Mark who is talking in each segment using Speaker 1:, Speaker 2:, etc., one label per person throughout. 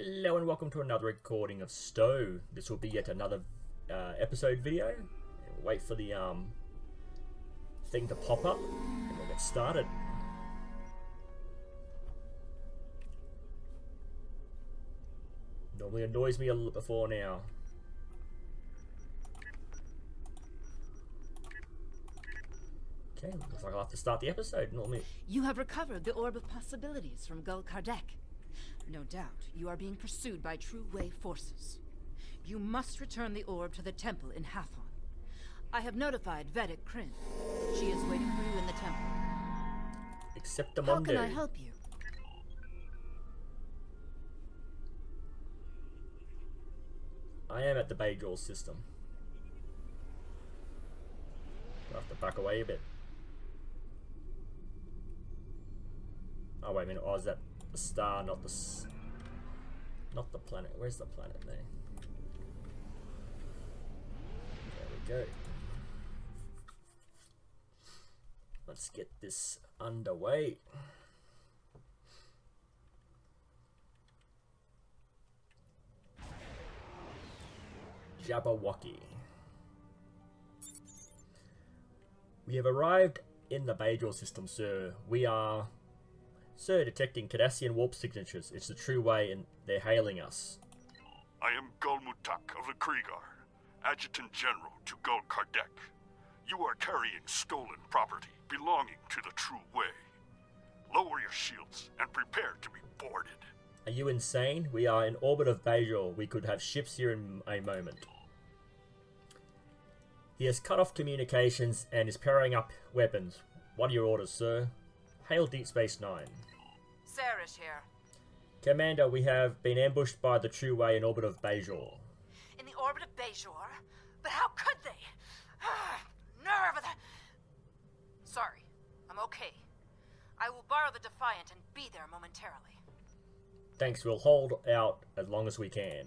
Speaker 1: Hello and welcome to another recording of STO. This will be yet another episode video. Wait for the thing to pop up and we'll get started. Normally annoys me a little before now. Okay, looks like I'll have to start the episode. Normally.
Speaker 2: You have recovered the Orb of Possibilities from Gul Kardec. No doubt, you are being pursued by True Way forces. You must return the orb to the temple in Hathon. I have notified Vedic Kryn. She is waiting for you in the temple.
Speaker 1: Accept the
Speaker 2: How
Speaker 1: Monday.
Speaker 2: can I help you?
Speaker 1: I am at the Bajor system. I'll have to back away a bit. Oh wait a minute, oh is that the star, not the planet. Where's the planet there? There we go. Let's get this underway. Jabberwocky. We have arrived in the Bajor system, sir. We are... Sir, detecting Cardassian warp signatures. It's the True Way and they're hailing us.
Speaker 3: I am Gulmutak of the Kriegar, Adjutant General to Gul Kardec. You are carrying stolen property belonging to the True Way. Lower your shields and prepare to be boarded.
Speaker 1: Are you insane? We are in orbit of Bajor. We could have ships here in a moment. He has cut off communications and is powering up weapons. What are your orders, sir? Hail Deep Space Nine.
Speaker 2: Sarish here.
Speaker 1: Commander, we have been ambushed by the True Way in orbit of Bajor.
Speaker 2: In the orbit of Bajor? But how could they? Nerve of the... Sorry, I'm okay. I will borrow the Defiant and be there momentarily.
Speaker 1: Thanks, we'll hold out as long as we can.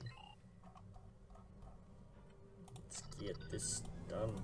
Speaker 1: Let's get this done.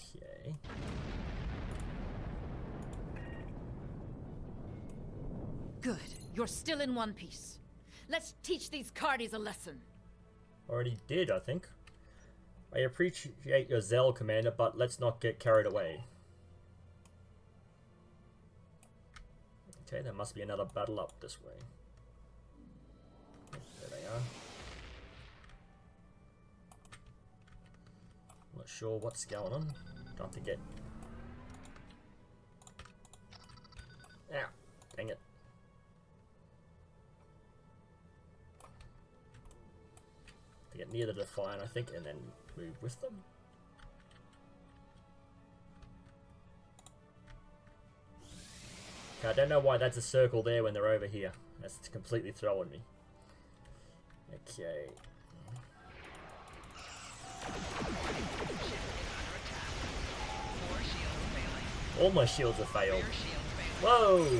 Speaker 1: Okay.
Speaker 2: Good. You're still in one piece. Let's teach these Cardis a lesson.
Speaker 1: Already did, I think. I appreciate your zeal, Commander, but let's not get carried away. Okay, there must be another battle up this way. There they are. Not sure what's going on. Don't have to get... Ow, dang it. To get near the Defiant, I think, and then move with them. Okay, I don't know why that's a circle there when they're over here. That's completely throwing me. Okay. All my shields have failed. Whoa!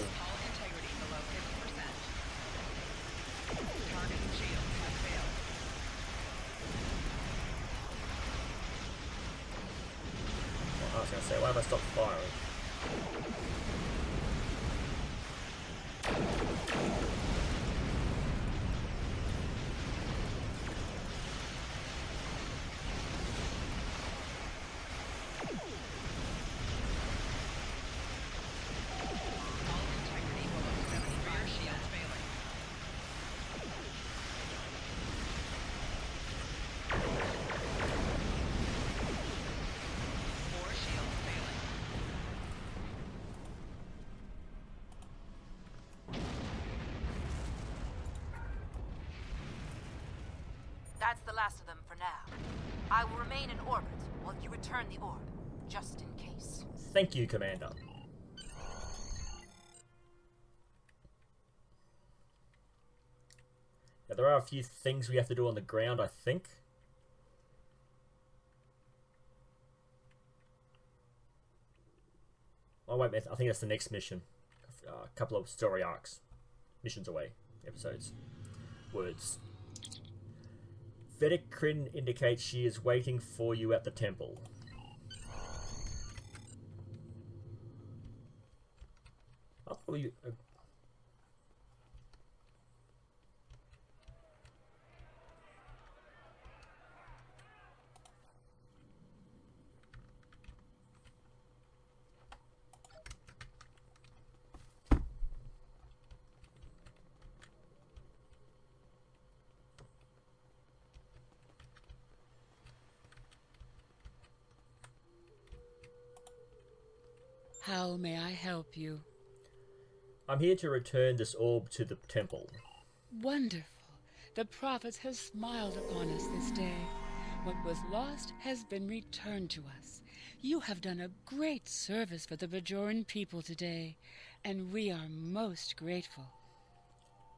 Speaker 1: I was going to say, why have I stopped firing?
Speaker 2: That's the last of them for now. I will remain in orbit while you return the orb. just in case.
Speaker 1: Thank you, Commander. Now, there are a few things we have to do on the ground, I think. Oh wait, I think that's the next mission. A couple of story arcs. Missions away. Episodes. Words. Vedic Kryn indicates she is waiting for you at the temple. I thought you...
Speaker 4: How may I help you?
Speaker 1: I'm here to return this orb to the temple.
Speaker 4: Wonderful. The prophets have smiled upon us this day. What was lost has been returned to us. You have done a great service for the Bajoran people today, and we are most grateful.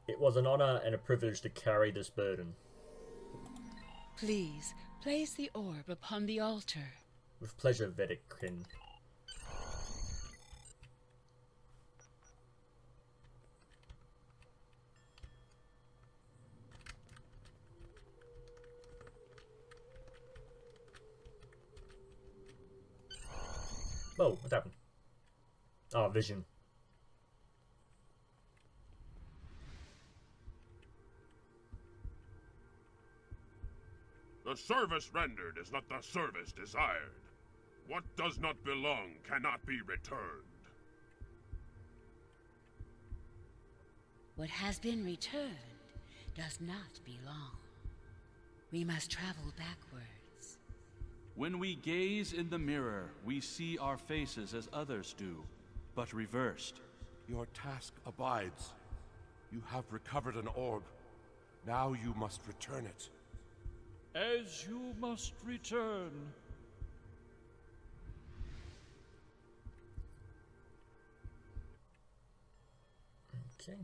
Speaker 1: It was an honor and a privilege to carry this burden.
Speaker 4: Please, place the orb upon the altar.
Speaker 1: With pleasure, Vedic Kryn. Whoa, what happened? Oh, vision.
Speaker 3: The service rendered is not the service desired. What does not belong cannot be returned.
Speaker 4: What has been returned does not belong. We must travel backwards.
Speaker 5: When we gaze in the mirror, we see our faces as others do, but reversed.
Speaker 6: Your task abides. You have recovered an orb. Now you must return it.
Speaker 7: As you must return.
Speaker 1: Okay.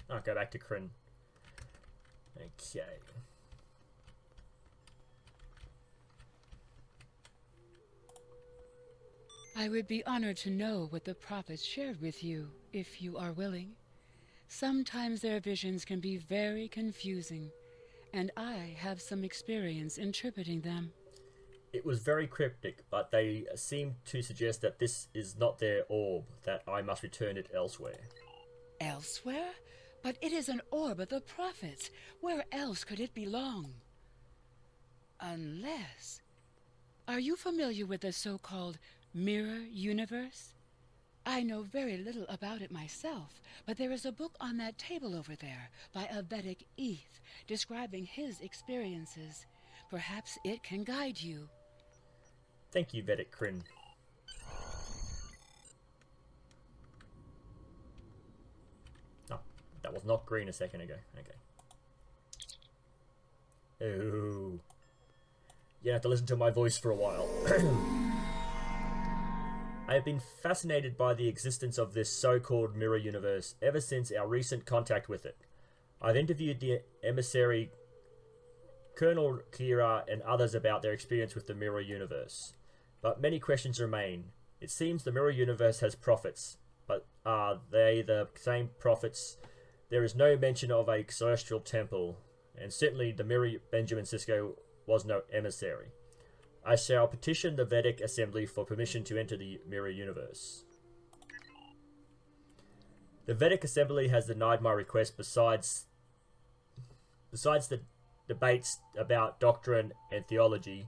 Speaker 1: I'll go back to Kryn. Okay.
Speaker 4: I would be honored to know what the prophets shared with you, if you are willing. Sometimes their visions can be very confusing, and I have some experience interpreting them.
Speaker 1: It was very cryptic, but they seem to suggest that this is not their orb, that I must return it elsewhere.
Speaker 4: Elsewhere? But it is an orb of the prophets. Where else could it belong? Unless... Are you familiar with the so-called mirror universe? I know very little about it myself, but there is a book on that table over there by a Vedic Eth describing his experiences. Perhaps it can guide you.
Speaker 1: Thank you, Vedic Kryn. Oh, that was not green a second ago. Okay. Ooh. You have to listen to my voice for a while. I have been fascinated by the existence of this so-called mirror universe ever since our recent contact with it. I've interviewed the emissary Colonel Kira and others about their experience with the mirror universe. But many questions remain. It seems the mirror universe has prophets, but are they the same prophets? There is no mention of a celestial temple, and certainly the mirror Benjamin Sisko was no emissary. I shall petition the Vedic Assembly for permission to enter the mirror universe. The Vedic Assembly has denied my request besides the debates about doctrine and theology.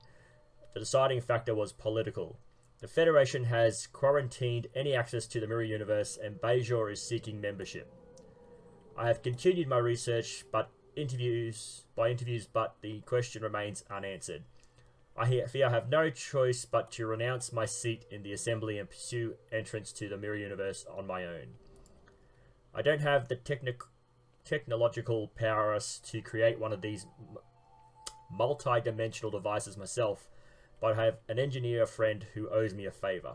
Speaker 1: The deciding factor was political. The Federation has quarantined any access to the mirror universe, and Bajor is seeking membership. I have continued my research but interviews, but the question remains unanswered. I fear I have no choice but to renounce my seat in the Assembly and pursue entrance to the mirror universe on my own. I don't have the technological prowess to create one of these multi-dimensional devices myself, but I have an engineer friend who owes me a favor.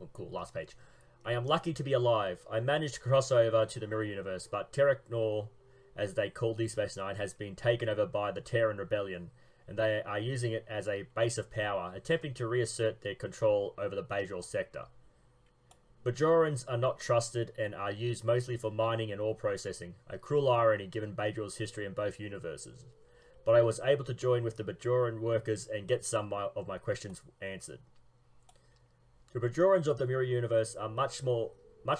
Speaker 1: Oh, cool, last page. I am lucky to be alive. I managed to cross over to the Mirror Universe, but Terranor, as they call Deep Space Nine, has been taken over by the Terran Rebellion, and they are using it as a base of power, attempting to reassert their control over the Bajor sector. Bajorans are not trusted and are used mostly for mining and ore processing, a cruel irony given Bajor's history in both universes. But I was able to join with the Bajoran workers and get some of my questions answered. The Bajorans of the Mirror Universe are much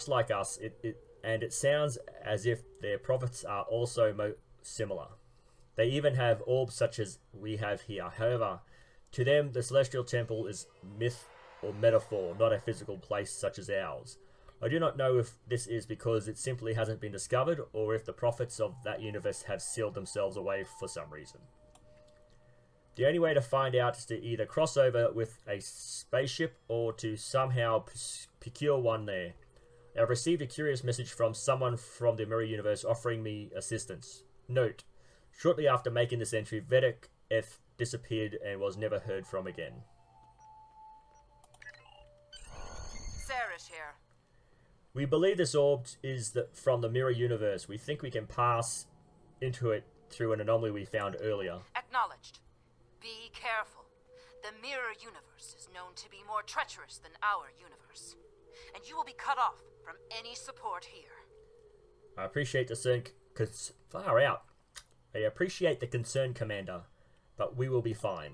Speaker 1: like us, and it sounds as if their prophets are also similar. They even have orbs such as we have here. However, to them, the Celestial Temple is myth or metaphor, not a physical place such as ours. I do not know if this is because it simply hasn't been discovered, or if the prophets of that universe have sealed themselves away for some reason. The only way to find out is to either cross over with a spaceship or to somehow procure one there. I have received a curious message from someone from the Mirror Universe offering me assistance. Note: shortly after making this entry, Vedek F disappeared and was never heard from again.
Speaker 2: Sarah's here.
Speaker 1: We believe this orb is from the Mirror Universe. We think we can pass into it through an anomaly we found earlier.
Speaker 2: Acknowledged. Be careful. The Mirror Universe is known to be more treacherous than our universe, and you will be cut off from any support here.
Speaker 1: I appreciate the far out. I appreciate the concern, Commander, but we will be fine.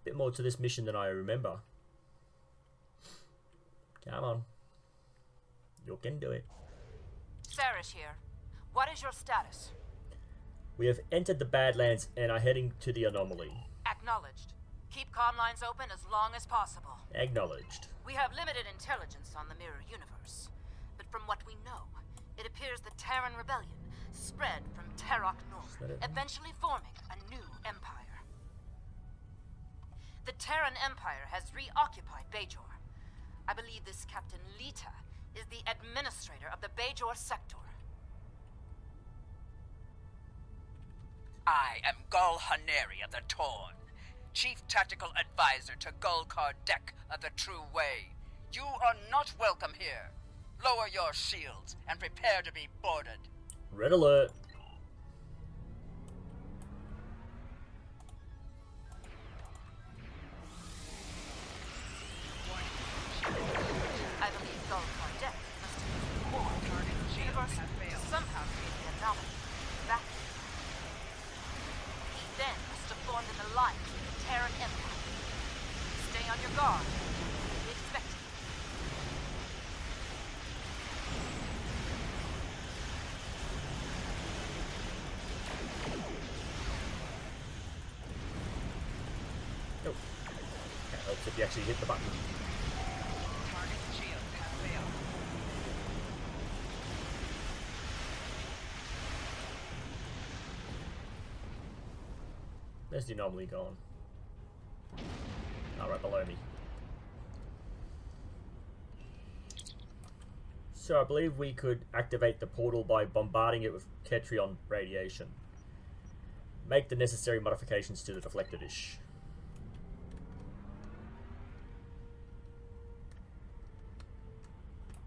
Speaker 1: Bit more to this mission than I remember. Come on. You can do it.
Speaker 2: Sarah's here. What is your status?
Speaker 1: We have entered the Badlands and are heading to the anomaly.
Speaker 2: Acknowledged. Keep comm lines open as long as possible.
Speaker 1: Acknowledged.
Speaker 2: We have limited intelligence on the Mirror Universe, but from what we know, it appears the Terran Rebellion spread from Terok North, eventually forming a new empire. The Terran Empire has reoccupied Bajor. I believe this Captain Lita is the administrator of the Bajor sector.
Speaker 8: I am Gul Haneri of the Torn, Chief Tactical Advisor to Gul Kardec of the True Way. You are not welcome here. Lower your shields and prepare to be boarded.
Speaker 1: Red alert.
Speaker 2: I believe Gul Kardec must have used more target universe to somehow create the anomaly. That he then must have formed an alliance with the Terran Empire. Stay on your guard. Be expected.
Speaker 1: Nope. That helps if you actually hit the button.
Speaker 8: Target shield has failed.
Speaker 1: Where's the anomaly gone? Oh, right below me. So I believe we could activate the portal by bombarding it with Ketrion radiation. Make the necessary modifications to the deflector dish.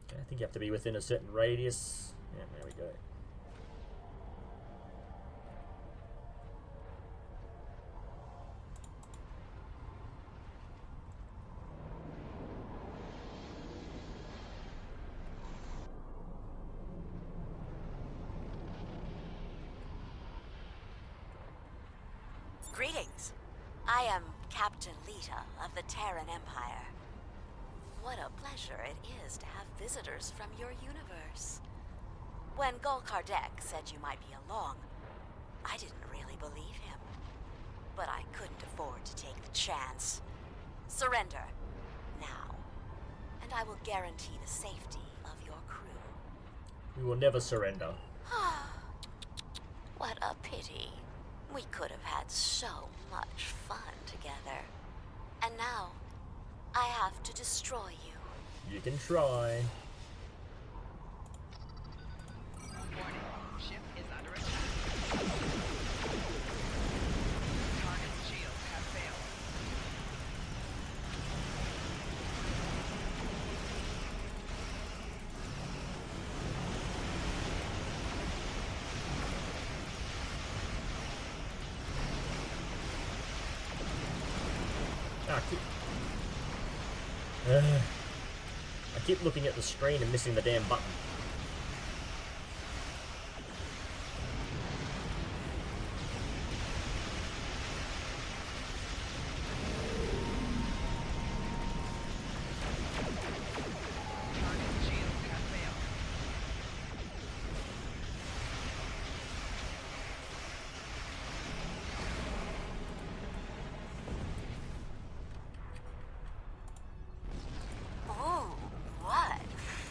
Speaker 1: Okay, I think you have to be within a certain radius. Yeah, there we go.
Speaker 9: Greetings. I am Captain Lita of the Terran Empire. What a pleasure it is to have visitors from your universe. When Gul Kardec said you might be along, I didn't really believe him. But I couldn't afford to take the chance. Surrender. Now. And I will guarantee the safety of your crew.
Speaker 1: We will never surrender.
Speaker 9: What a pity. We could have had so much fun together. And now, I have to destroy you.
Speaker 1: You can try.
Speaker 8: Warning. Ship is under attack. Target's shields have failed.
Speaker 1: I keep looking at the screen and missing the damn button.
Speaker 8: Target's shields have failed.
Speaker 9: Oh, what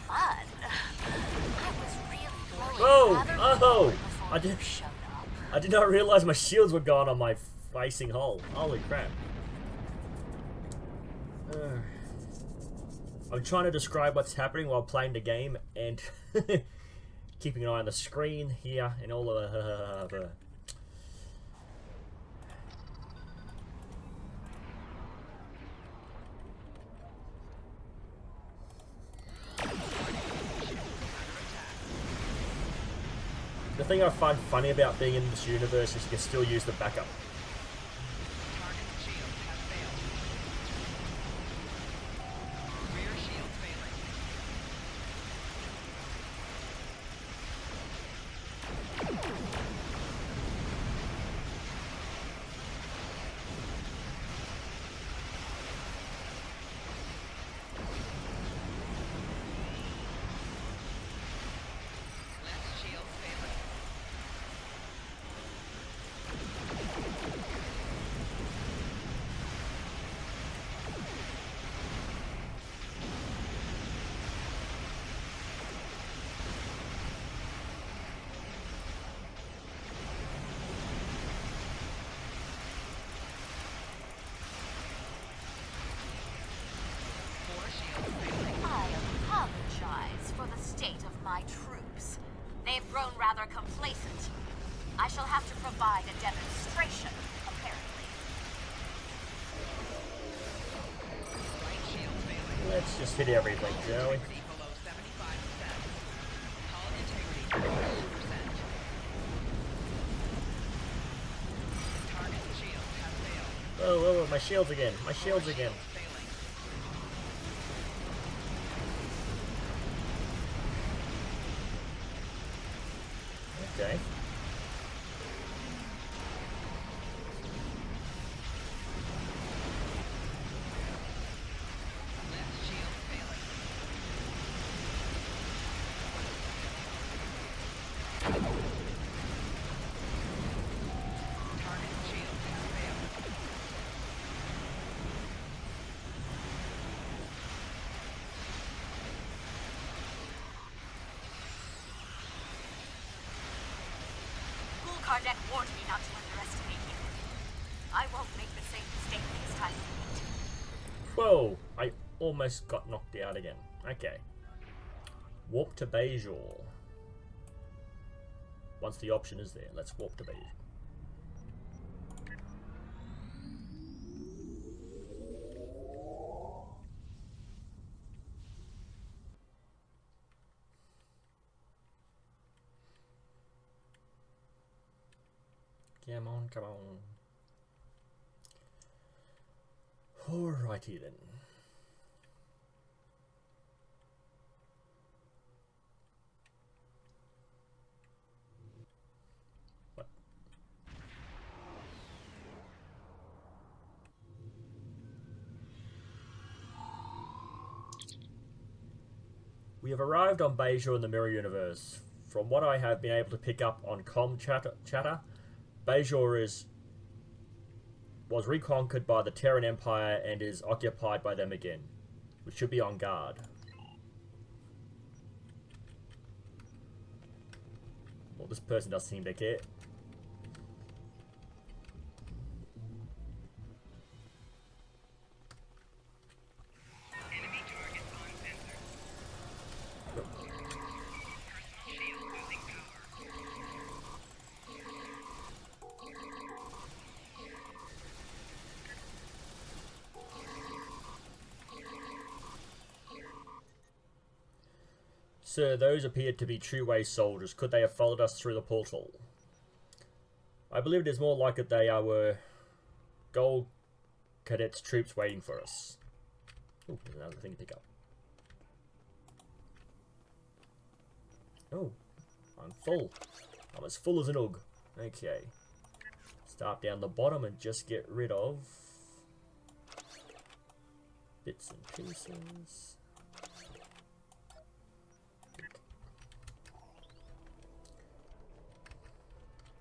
Speaker 9: fun. I was really
Speaker 1: Whoa!
Speaker 9: rather
Speaker 1: Oh!
Speaker 9: bored
Speaker 1: I
Speaker 9: before
Speaker 1: did-
Speaker 9: you showed up.
Speaker 1: I did not realize my shields were gone on my facing hull. Holy crap. I'm trying to describe what's happening while playing the game and keeping an eye on the screen here and all of the... The thing I find funny about being in this universe is you can still use the backup.
Speaker 8: Target's shields have failed. Rear shield failing. Left shield failing. Four shields failing.
Speaker 9: I apologize for the state of my troops. They've grown rather complacent. I shall have to provide a demonstration, apparently.
Speaker 8: Right shield failing.
Speaker 1: Let's just hit everything, shall we?
Speaker 8: Integrity below 75%. Hull integrity 100%. Target's shields have failed.
Speaker 1: Oh, oh, oh, my shields again. My shields again.
Speaker 8: Failing.
Speaker 1: Okay.
Speaker 8: Left shield failing. Target's shields have failed.
Speaker 9: Kardec warned me not to underestimate you. I won't make the same mistake next time we meet.
Speaker 1: Whoa! I almost got knocked out again. Okay. Warp to Bajor. Once the option is there, let's warp to Bajor. Come on, come on. Alrighty then. What? We have arrived on Bajor in the Mirror Universe. From what I have been able to pick up on chatter, Bajor was reconquered by the Terran Empire and is occupied by them again. We should be on guard. Well, this person doesn't seem to care. Sir, those appeared to be true-way soldiers. Could they have followed us through the portal? I believe it is more likely they were Gold Cadets troops waiting for us. Oh, there's another thing to pick up. Oh, I'm full. I'm as full as an ug. Okay. Start down the bottom and just get rid of bits and pieces.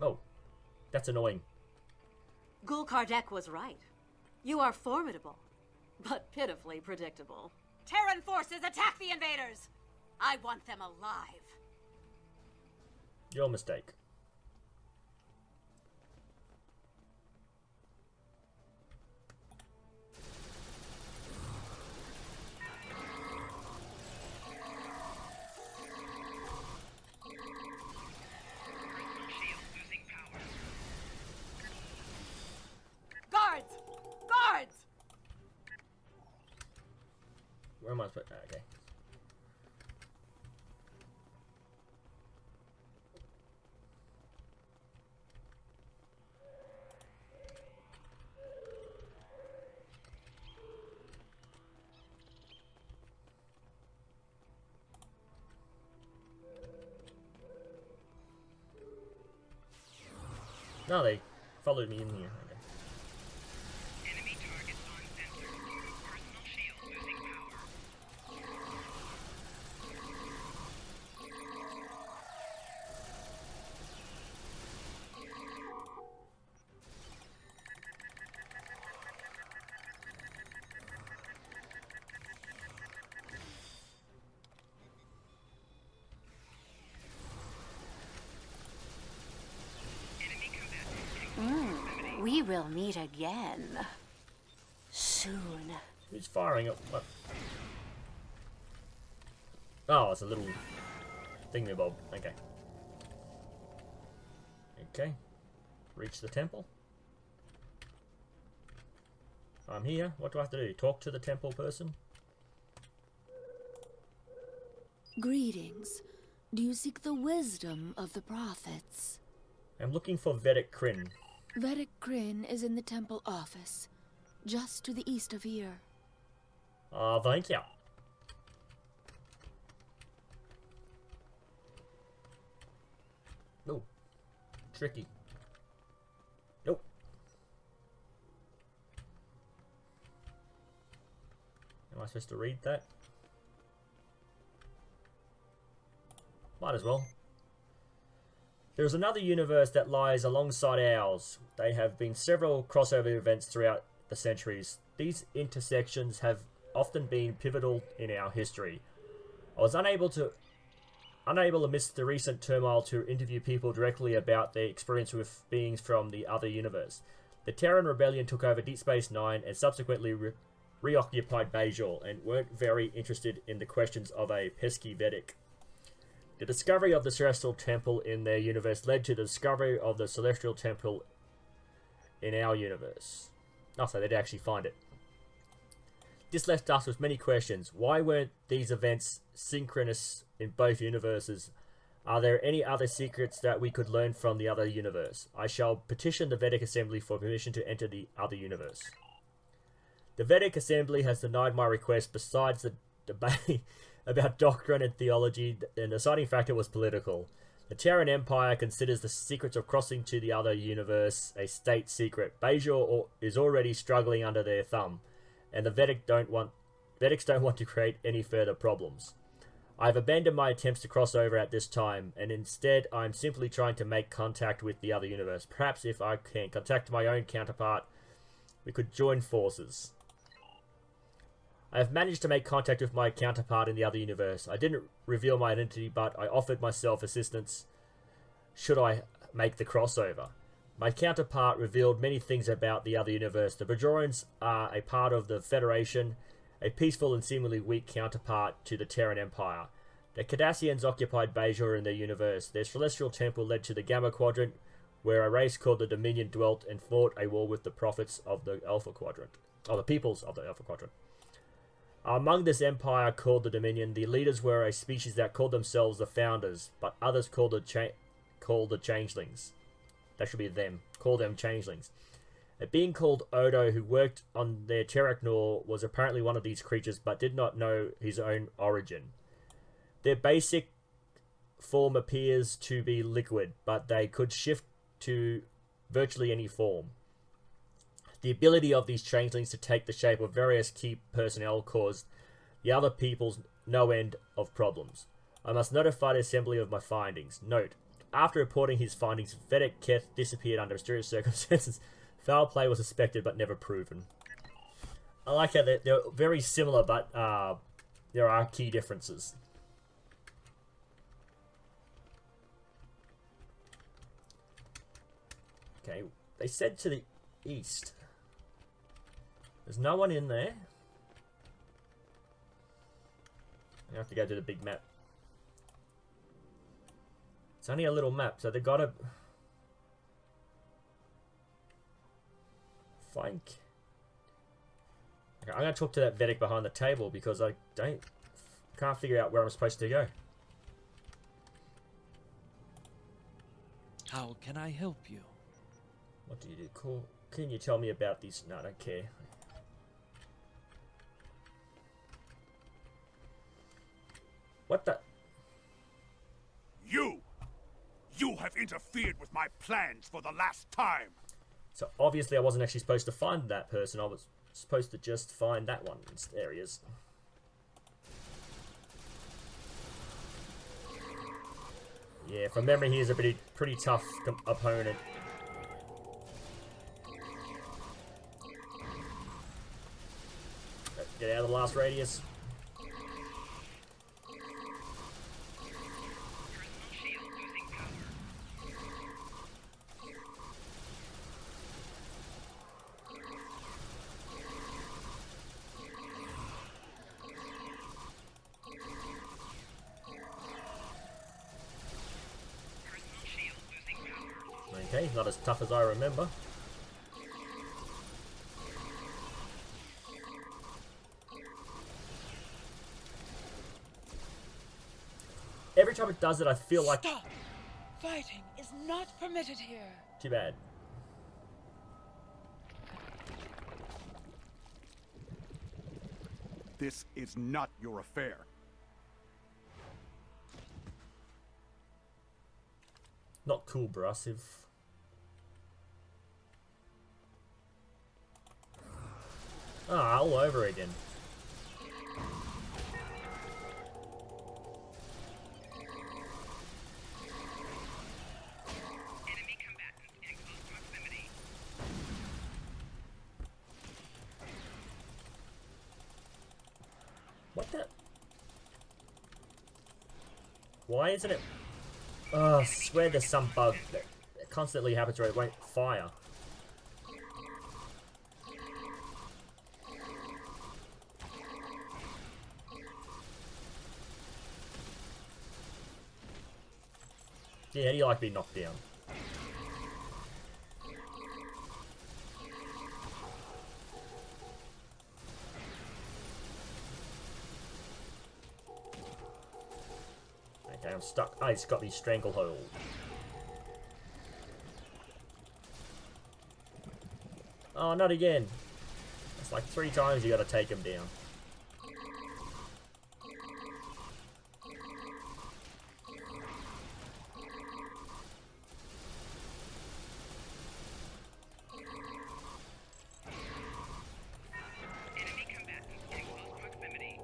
Speaker 1: Oh, that's annoying.
Speaker 9: Gul Kardec was right. You are formidable, but pitifully predictable. Terran forces, attack the invaders! I want them alive.
Speaker 1: Your mistake. Where am I supposed to... Okay. No, they followed me in here. Okay.
Speaker 10: Enemy targets on sensor. Personal shield losing power.
Speaker 9: We will meet again. Soon.
Speaker 1: Who's firing up? What? Oh, it's a little thingy-bob. Okay. Okay. Reach the temple. I'm here. What do I have to do? Talk to the temple person?
Speaker 11: Greetings. Do you seek the wisdom of the prophets?
Speaker 1: I'm looking for Vedic Kryn.
Speaker 11: Vedic Kryn is in the temple office, just to the east of here.
Speaker 1: Thank you. No. Tricky. Nope. Am I supposed to read that? Might as well. There is another universe that lies alongside ours. There have been several crossover events throughout the centuries. These intersections have often been pivotal in our history. I was unable amidst the recent turmoil to interview people directly about their experience with beings from the other universe. The Terran Rebellion took over Deep Space Nine and subsequently reoccupied Bajor and weren't very interested in the questions of a pesky Vedic. The discovery of the Celestial Temple in their universe led to the discovery of the Celestial Temple in our universe. Oh, so they'd actually find it. This left us with many questions. Why weren't these events synchronous in both universes? Are there any other secrets that we could learn from the other universe? I shall petition the Vedic Assembly for permission to enter the other universe. The Vedic Assembly has denied my request. Besides the debate about doctrine and theology, the deciding factor was political. The Terran Empire considers the secrets of crossing to the other universe a state secret. Bajor is already struggling under their thumb, and the Vedics don't want to create any further problems. I've abandoned my attempts to cross over at this time, and instead I'm simply trying to make contact with the other universe. Perhaps if I can contact my own counterpart, we could join forces. I have managed to make contact with my counterpart in the other universe. I didn't reveal my identity, but I offered myself assistance should I make the crossover. My counterpart revealed many things about the other universe. The Bajorans are a part of the Federation, a peaceful and seemingly weak counterpart to the Terran Empire. The Cardassians occupied Bajor in their universe. Their celestial temple led to the Gamma Quadrant, where a race called the Dominion dwelt and fought a war with the prophets of the Alpha Quadrant, or the peoples of the Alpha Quadrant. Among this empire called the Dominion, the leaders were a species that called themselves the Founders, but others called the Changelings. That should be them. Call them Changelings. A being called Odo, who worked on their Terracnor, was apparently one of these creatures, but did not know his own origin. Their basic form appears to be liquid, but they could shift to virtually any form. The ability of these changelings to take the shape of various key personnel caused the other peoples no end of problems. I must notify the assembly of my findings. Note, after reporting his findings, Vedek Keth disappeared under mysterious circumstances. Foul play was suspected but never proven. I like how they're very similar, but there are key differences. Okay, they said to the east. There's no one in there. I have to go to the big map. It's only a little map, so they gotta find. Okay, I'm gonna talk to that Vedek behind the table because I can't figure out where I'm supposed to go.
Speaker 12: How can I help you?
Speaker 1: What do you do? Cool. Can you tell me about these? No, I don't care. What the?
Speaker 3: You have interfered with my plans for the last time.
Speaker 1: So obviously I wasn't actually supposed to find that person. I was supposed to just find that one. There he is. Yeah, from memory, he is a pretty tough opponent. Get out of the last radius. Okay, not as tough as I remember. Every time it does it, I feel like...
Speaker 4: Stop! Fighting is not permitted here.
Speaker 1: Too bad.
Speaker 3: This is not your affair.
Speaker 1: Not cool, Brasiv. Ah, all over again.
Speaker 10: Enemy combatants in close proximity.
Speaker 1: What the? Why isn't it? Oh, I swear there's some bug that constantly happens where it won't fire. Yeah, how do you like being knocked down? Okay, I'm stuck. Oh, he's got me stranglehold. Oh, not again. It's like 3 times you gotta take him down.
Speaker 10: Enemy combatants in close proximity.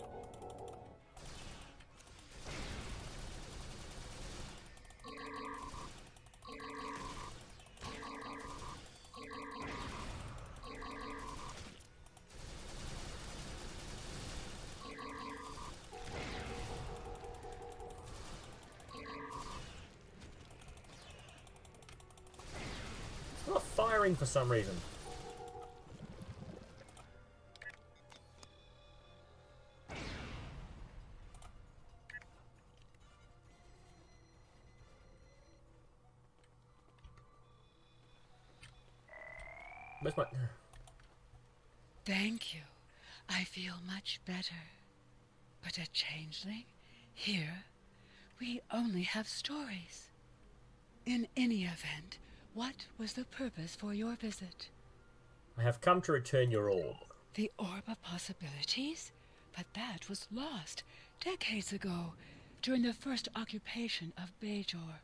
Speaker 1: firing for some reason. Where's my...
Speaker 4: Thank you. I feel much better. But a changeling? Here, we only have stories. In any event, what was the purpose for your visit?
Speaker 1: I have come to return your orb.
Speaker 4: The Orb of Possibilities? But that was lost decades ago, during the first occupation of Bajor.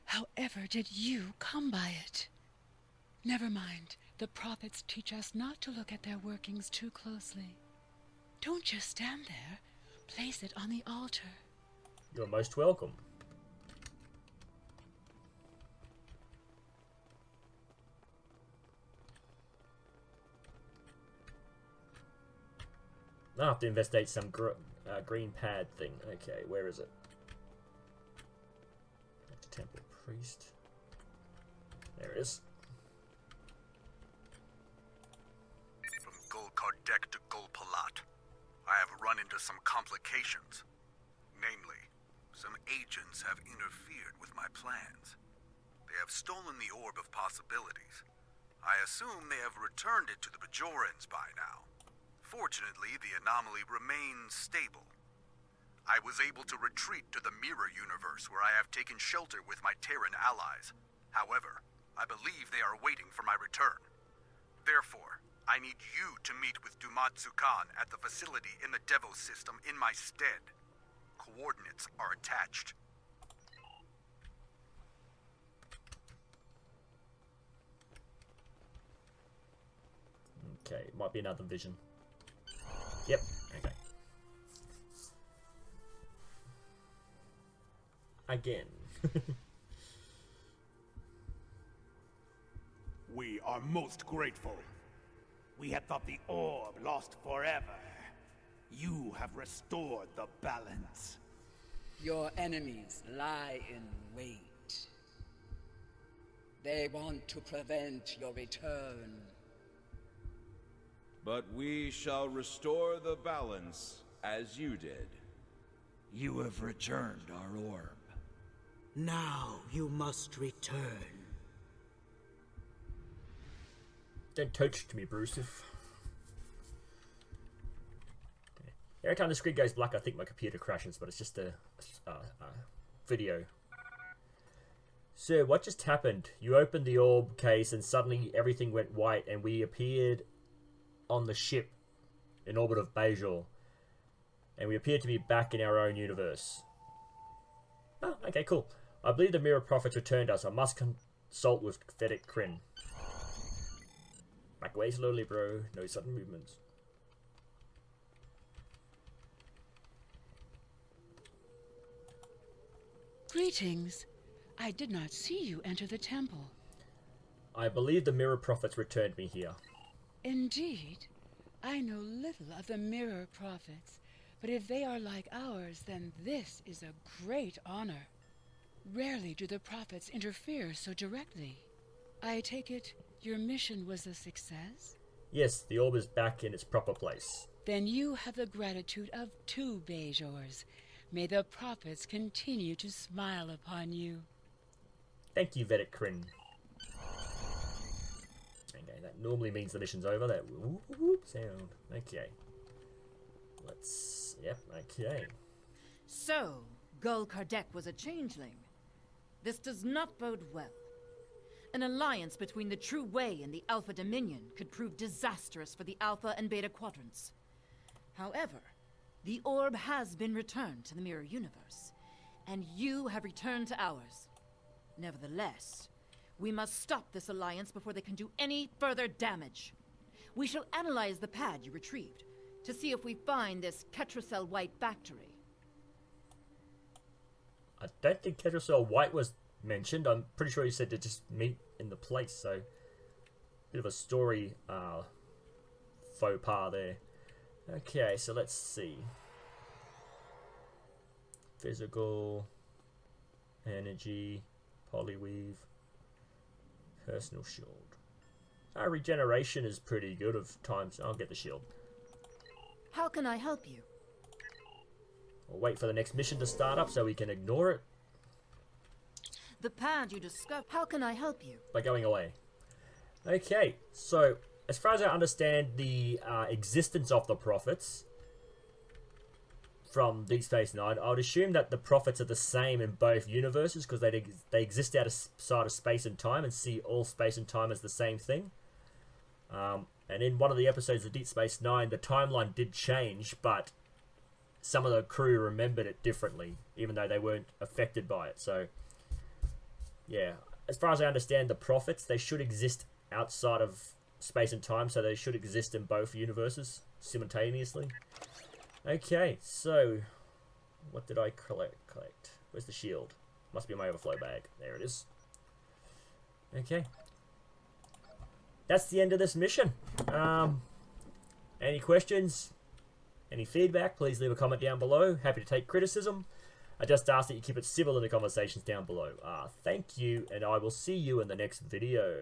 Speaker 4: However did you come by it? Never mind. The prophets teach us not to look at their workings too closely. Don't just stand there. Place it on the altar.
Speaker 1: You're most welcome. I have to investigate some green pad thing. Okay, where is it? Temple Priest. There it is.
Speaker 12: From Gul Kardec to Gul Palat, I have run into some complications. Namely, some agents have interfered with my plans. They have stolen the Orb of Possibilities. I assume they have returned it to the Bajorans by now. Fortunately, the anomaly remains stable. I was able to retreat to the Mirror Universe, where I have taken shelter with my Terran allies. However, I believe they are waiting for my return. Therefore, I need you to meet with Dumatsu Khan at the facility in the Devos system in my stead. Coordinates are attached.
Speaker 1: Okay, might be another vision. Yep, okay. Again.
Speaker 13: We are most grateful. We had thought the orb lost forever. You have restored the balance.
Speaker 8: Your enemies lie in wait. They want to prevent your return.
Speaker 14: But we shall restore the balance as you did.
Speaker 15: You have returned our orb. Now you must return.
Speaker 1: Don't touch to me, Bruce. Okay. Every time the screen goes black, I think my computer crashes, but it's just a video. Sir, what just happened? You opened the orb case and suddenly everything went white and we appeared on the ship in orbit of Bajor. And we appeared to be back in our own universe. Oh, okay, cool. I believe the Mirror Prophets returned us. I must consult with Vedek Kryn. Back away slowly, bro. No sudden movements.
Speaker 4: Greetings. I did not see you enter the temple.
Speaker 1: I believe the Mirror Prophets returned me here.
Speaker 4: Indeed. I know little of the Mirror Prophets, but if they are like ours, then this is a great honor. Rarely do the Prophets interfere so directly. I take it your mission was a success?
Speaker 1: Yes, the orb is back in its proper place.
Speaker 4: Then you have the gratitude of 2 Bajors. May the Prophets continue to smile upon you.
Speaker 1: Thank you, Vedek Kryn. Okay, that normally means the mission's over. That whoop, whoop sound. Okay. Let's... Yep, okay.
Speaker 2: So, Gul Kardec was a changeling. This does not bode well. An alliance between the True Way and the Alpha Dominion could prove disastrous for the Alpha and Beta Quadrants. However, the orb has been returned to the Mirror Universe, and you have returned to ours. Nevertheless, we must stop this alliance before they can do any further damage. We shall analyze the pad you retrieved to see if we find this Ketracel White factory.
Speaker 1: I don't think Ketracel White was mentioned. I'm pretty sure he said to just meet in the place, so bit of a story faux pas there. Okay, so let's see. Physical, energy, polyweave, personal shield. Our regeneration is pretty good of times. I'll get the shield.
Speaker 2: How can I help you?
Speaker 1: We'll wait for the next mission to start up so we can ignore it
Speaker 2: The pad you discovered. How can I help you?
Speaker 1: by going away. Okay, so as far as I understand the existence of the prophets from Deep Space Nine, I would assume that the prophets are the same in both universes because they exist outside of space and time and see all space and time as the same thing. And in one of the episodes of Deep Space Nine, the timeline did change, but some of the crew remembered it differently, even though they weren't affected by it. So, yeah, as far as I understand the prophets, they should exist outside of space and time, so they should exist in both universes simultaneously. Okay, so what did I collect? Where's the shield? Must be in my overflow bag. There it is. Okay. That's the end of this mission. Any questions? Any feedback? Please leave a comment down below. Happy to take criticism. I just ask that you keep it civil in the conversations down below. Thank you, and I will see you in the next video.